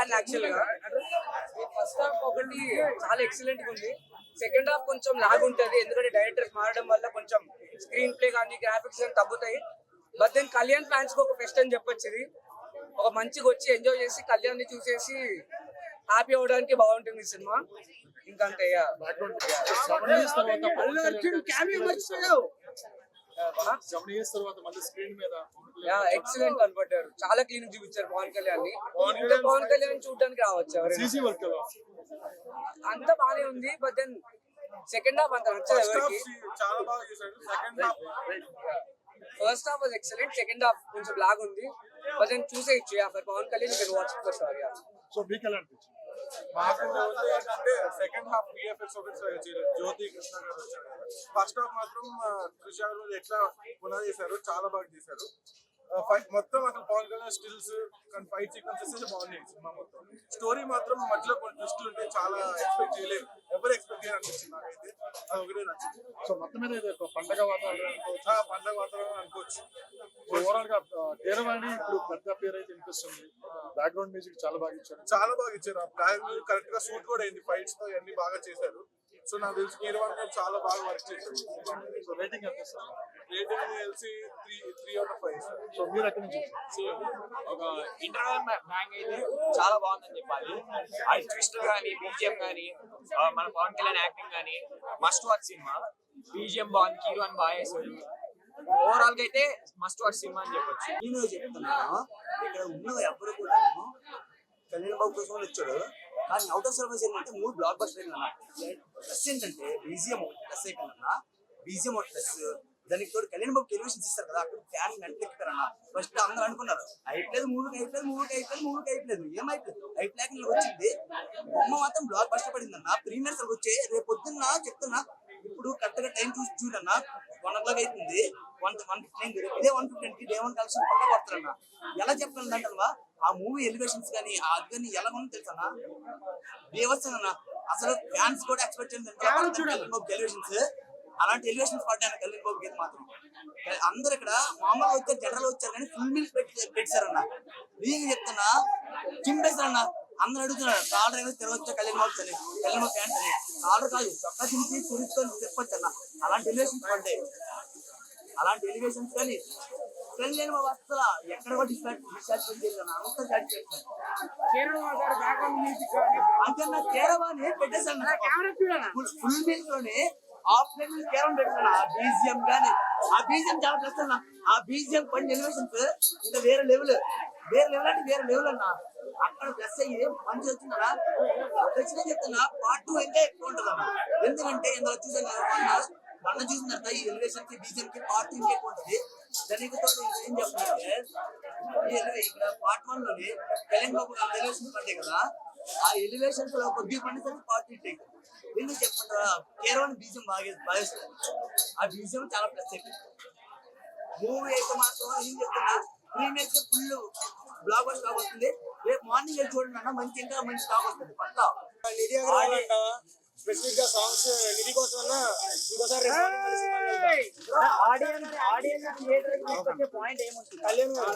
Fan actual గా. First half ఒకటి చాలా ఎక్సలెంట్ గా ఉంది. సెకండ్ హాఫ్ కొంచెం లాగ్ ఉంటది, ఎందుకంటే డైరెక్టర్స్ మారడం వల్ల కొంచెం స్క్రీన్ ప్లే కానీ గ్రాఫిక్స్ కానీ తగ్గుతాయి. బట్ దెన్ కళ్యాణ్ ఫ్యాన్స్ కి ఒక ఫెస్ట్ అని చెప్పొచ్చు. ఇది ఒక మంచిగా వచ్చి ఎంజాయ్ చేసి కళ్యాణ్ ని చూసేసి హ్యాపీ అవడానికి బాగుంటుంది ఈ సినిమా. ఇంకంతే. ఎక్సలెంట్ కనపడ్డారు, చాలా క్లీన్ చూపించారు పవన్ కళ్యాణ్ ని. పవన్ కళ్యాణ్ చూడడానికి రావచ్చు అంత బానే ఉంది. బట్ దెన్ సెకండ్ హాఫ్ అంత నచ్చదు ఎవరికి. First half was excellent, second half కొంచెం లాగ్ ఉంది. బట్ దెన్ చూసేయచ్చు for Pawan Kalyan can watch for sorry. So మీకు ఎలా అనిపించింది? మాకు ఏంటంటే second half VFX Jyothi Krishna garu వచ్చారు. ఫస్ట్ హాఫ్ మాత్రం కృష్ణ గారు ఎట్లా పునాది చేశారు, చాలా బాగా చేశారు. మొత్తం అసలు Pawan Kalyan stills fight sequences బాగున్నాయి. సినిమా మొత్తం స్టోరీ మాత్రం మధ్యలో కొన్ని ట్విస్టులు ఉంటే చాలా ఎక్స్పెక్ట్ చేయలేదు, ఎవరు ఎక్స్పెక్ట్ చేయరు అనిపించింది నాకైతే. అది ఒకటే నచ్చింది. సో మొత్తం మీద ఇది ఒక పండగ వాతావరణం పండగ వాతావరణం అనుకోవచ్చు. ఓవరాల్ గా కీరవాణి ఇప్పుడు పెద్ద పేరు అయితే వినిపిస్తుంది. బ్యాక్గ్రౌండ్ మ్యూజిక్ చాలా బాగా ఇచ్చారు. చాలా బాగా ఇచ్చారు. కరెక్ట్ గా సూట్ కూడా అయింది, ఫైట్స్ తో అన్ని బాగా చేశారు. సో నాకు తెలిసి కీరవాణి గారు చాలా బాగా వర్క్ చేశారు. సో రేటింగ్ ఎంత ఇస్తారు? రేటింగ్ తెలిసి 3/5. సో మీరు ఎక్కడి నుంచి? ఒక ఇంటర్వెల్ బ్యాంగ్ అయితే చాలా బాగుందని చెప్పాలి. అది ట్విస్ట్ కానీ బీజిఎం కానీ మన పవన్ కళ్యాణ్ యాక్టింగ్ కానీ మస్ట్ వాచ్ సినిమా. బీజిఎం బాగుంది, హీరో అని బాగా చేశారు. ఓవరాల్ గా అయితే మస్ట్ వాచ్ సినిమా అని చెప్పొచ్చు. నేను చెప్తున్నాను, ఇక్కడ ఉన్న ఎవరు కూడా కళ్యాణ్ బాబు కోసం వచ్చాడు, కానీ అవుట్ ఆఫ్ సర్వీస్ ఏంటంటే 3 బ్లాక్ బస్టర్ అన్న. ప్లస్ ఏంటంటే బీజిఎం ప్లస్ అయిపోయిందన్న, బీజిఎం ప్లస్ దానికి తోడు కళ్యాణ్ బాబు టెలివిజన్స్ ఇస్తారు కదా, అక్కడ ఫ్యాన్స్ నెట్లెక్కారన్న. ఫస్ట్ అందరూ అనుకున్నారు అయిపోలేదు, మూవీకి అయిపోలేదు, ఏమైపోలేదు అయిపోలేక వచ్చింది. బొమ్మ మాత్రం బ్లాక్ బస్టర్ పడిందన్న. ప్రీమియర్స్ వచ్చే రేపు పొద్దున్న చెప్తున్నా, ఇప్పుడు కరెక్ట్ గా టైం చూసి చూడన్నా 1 o'clock అవుతుంది. 1:15 ఇదే 1:50 డే 1 కలెక్షన్ పక్క కొడతారన్న. ఎలా చెప్పాలి అంటవా, ఆ మూవీ ఎలివేషన్స్ కానీ అది కానీ ఎలా ఉందో తెలుసా దేవస్థాన. అసలు ఫ్యాన్స్ కూడా ఎక్స్పెక్ట్ చేయండి ఎలివేషన్స్, అలాంటి ఎలివేషన్స్ పడ్డాను కళ్యాణ్ బాబు గీత మాత్రం. అందరు ఇక్కడ మామూలుగా వచ్చారు, జనరల్ వచ్చారు, కానీ ఫుల్ మీల్స్ పెట్టారన్న. నేను చెప్తున్నా చింపేశారన్న. అందరూ అడుగుతున్నారు కాలర్ ఏమైనా తిరగొచ్చా కళ్యాణ్ బాబు అని, కళ్యాణ్ బాబు ఫ్యాన్స్ అని. కాలర్ కాదు, చొక్కా చింపి తురుచుకొని చెప్పొచ్చు అన్న. అలాంటి ఎలివేషన్స్ పడ్డాయి. అలాంటి ఎలివేషన్స్ కానీ కళ్యాణ్ బాబు అసలు ఎక్కడ కూడా డిస్ట్రాక్షన్ చేయలేదు, అంత సాటిస్ఫాక్షన్. అంతేనా కేరవాణి పెట్టేసాను ఫుల్ మీల్స్ లోనే ఆఫ్లైన్ కేరళ పెట్టాను. ఆ బీజిఎం కానీ ఆ బీజిఎం చాలా ప్లస్ అన్న. ఆ బీజిఎం కొన్ని ఎలివేషన్స్ ఇంకా వేరే లెవెల్ అంటే వేరే లెవెల్ అన్న. అక్కడ ప్లస్ అయ్యి మంచి వచ్చిందన్నా. ఖచ్చితంగా చెప్తున్నా పార్ట్ 2 ఇంకా ఎక్కువ ఉంటుంది అన్న. ఎందుకంటే ఇందులో చూసాను వన్ చూసిన తర్వాత ఈ ఎలివేషన్ కి బీజిఎం కి పార్ట్ 2 ఇంకా ఎక్కువ ఉంటుంది. దానికి తోడు ఏం చెప్తున్నారంటే ఇక్కడ పార్ట్ 1 లోని కళ్యాణ్ బాబు ఎలివేషన్స్ పడ్డాయి కదా, ఆ ఎలివేషన్స్ లో కొద్దిగా పండుతుంది పార్ట్ 2. ఎందుకు చెప్పంటారా, కేరళ బీజిఎం బాగా ఆ బీజిఎం చాలా ప్లస్ అయిపోయింది. మూవీ అయితే మాత్రం ఏం చెప్తున్నా, premieres full block buster stock వస్తుంది. రేపు మార్నింగ్ వెళ్ళి చూడండి అన్న, మంచి ఇంకా మంచి స్టాక్ వస్తుంది పక్కా. స్పెసిఫిక్ గా సాంగ్స్ నిధి కోసం ఇంకోసారి కళ్యాణ్ గారు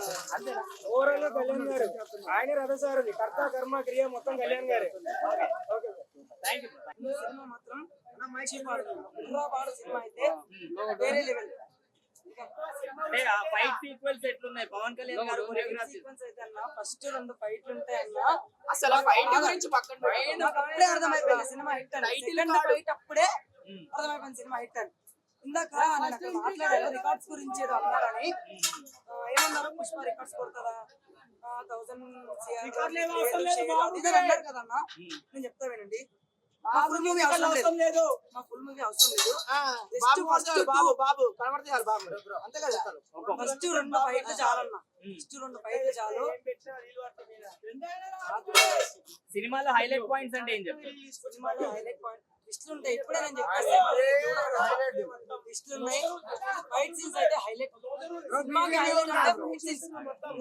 ఓవరాల్ గా కళ్యాణ్ గారు ఆయన రథసారథి, కర్త కర్మ క్రియ మొత్తం కళ్యాణ్ గారు. సినిమా మాత్రం సినిమా అయితే వేరే లెవెల్. ఫైట్ సీక్వెన్స్ ఎట్లున్నాయి పవన్ కళ్యాణ్ గారు సీక్వెన్స్ అయితే అన్న, ఫస్ట్ 2 ఫైట్లు ఉంటాయి అన్న. అసలు ఫైట్ గురించి పక్కన అప్పుడే అర్థమైపోయింది సినిమా హిట్ అని. సెకండ్ ఫైట్ అప్పుడే అర్థమైపోయింది సినిమా హిట్ అని. ఇందాక మాట్లాడారు రికార్డ్స్ గురించి ఏదో అన్నారని. ఏమన్నారు, పుష్ప రికార్డ్స్ కొడతారా 1000 అన్నారు కదన్నా. నేను చెప్తా వినండి, మా ఫుల్ మూవీ అవసరం లేదు. అంతే కదా, ఫస్ట్ 2 ఫైట్లు చాలన్నా. ఫస్ట్ 2 ఫైట్లు చాలు. సినిమాలో హైలైట్ పాయింట్స్ అంటే ఏం చెప్తారు? సినిమాలో హైలైట్ పాయింట్ లిస్టులు ఉంటాయి. ఇప్పుడే నేను చెప్పేసి లిస్టులు ఉన్నాయి. ఫైట్ సీన్స్ అయితే హైలైట్. సినిమాకి హైలైట్ అంటే fight scenes.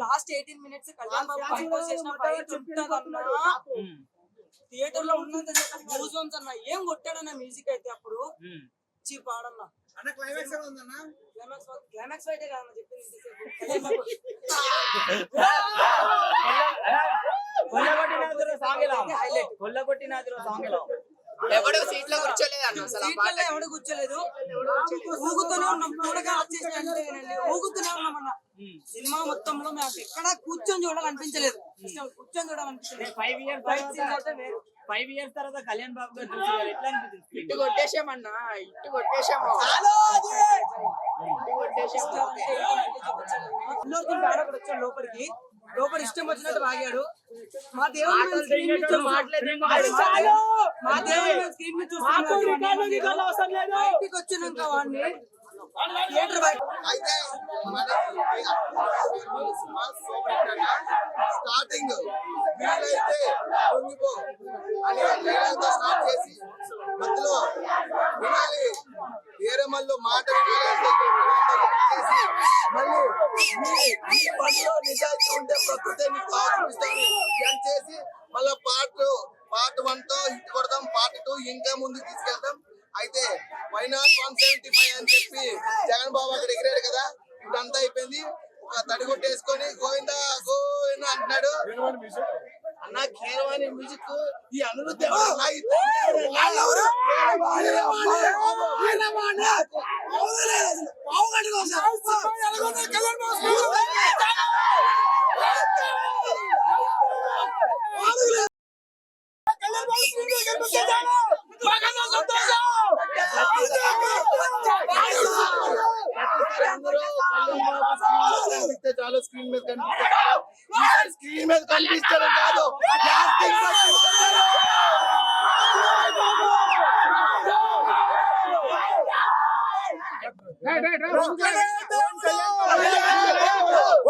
Last 18 minutes Kalyan Babu compose చేసిన ఫైట్ ఉంటుందన్నా. థియేటర్ లో ఉన్నంత యూజ్ అన్న. ఏం కొట్టాడన్న మ్యూజిక్ అయితే అప్పుడు చీప్ ఆడన్నా. క్లైమాక్స్ ఫైటే కాదన్న చెప్పింది. కొల్లగొట్టినాదిలో సాంగ్ ఎలా ఉంది? హైలైట్. కొల్లగొట్టినాదిలో సాంగ్ ఎలా ఉంది? ఎవడు సీట్ లో కూర్చోలేదు అన్న అసలు ఆ పాట సీట్లలో ఎవడు కూర్చోలేదు, ఊగుతూనే ఉన్నాం. పూటగా వచ్చేసి అంటేనండి ఊగుతూనే ఉన్నాం అన్న. సినిమా మొత్తంలో మాకు ఎక్కడ కూర్చొని చూడాలనిపించలేదు, కూర్చొని చూడాలనిపించలేదు. 5 years Fight scenes తర్వాత అయితే వేరు. 5 years తర్వాత కళ్యాణ్ బాబు గారు చూసి గారు ఎట్లా అనిపించింది? ఇటు కొట్టేసామన్నా ఇటు కొట్టేసాము అల్లు బ్యాడ్ ఒకటి వచ్చాడు లోపలికి, లోపల ఇష్టం వచ్చినట్టు వాగాడు. మా దేవుడు మేము స్క్రీన్ మీద చూస్తున్నాం. మా దేవుడు మేము స్క్రీన్ మీద చూస్తున్నాం. బయటికి వచ్చినాక వాడిని థియేటర్ బయట అయితే స్టార్టింగ్ వీలైతే పొంగిపో అని డైలాగ్తో స్టార్ట్ చేసి మధ్యలో వినాలి ఏరమల్లో మాట వినాలి చేసి మళ్ళీ ఈ పనిలో నిజాయితీ ఉంటే ప్రకృతి నీకు చూపిస్తాను అని చేసి మళ్ళీ పార్ట్ 1 తో హిట్ కొడతాం, పార్ట్ 2 ఇంకా ముందుకు తీసుకెళ్తాం. అయితే వై నాట్ 175 అని చెప్పి జగన్ బాబు అక్కడ ఎగిరాడు కదా, ఇదంతా అయిపోయింది. ఒక తడి కొట్టేసుకొని గోవిందా గోవిందా అంటున్నాడు అన్న. కీరవాణి మ్యూజిక్ ఈ అనిరుద్ధ చాలా స్క్రీన్ మీద కనిపిస్తారు, స్క్రీన్ మీద కనిపిస్తారు కాదు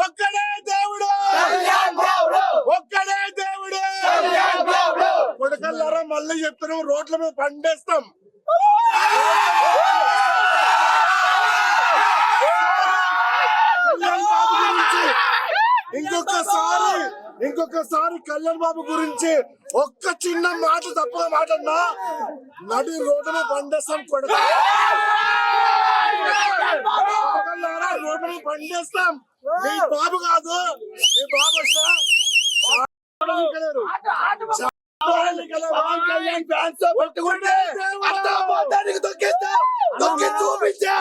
ఒక్కడే దేవుడు, ఒక్కడే దేవుడు. కొడకల్లారా మళ్ళీ చెప్తున్నాం, రోడ్ల మీద పండేస్తాం. ఇంకొకసారి కళ్యాణ్ బాబు గురించి ఒక్క చిన్న మాట తప్పుగా మాట్లాడినా నడి రోడ్డు మీద పండేస్తాం. కొడకల్లారా రోడ్డు మీద పండేస్తాం. మీ బాబు కాదు, మీ బాబు కళ్యాణ్ ఫ్యాన్స్ పట్టుకుంటే చూపించా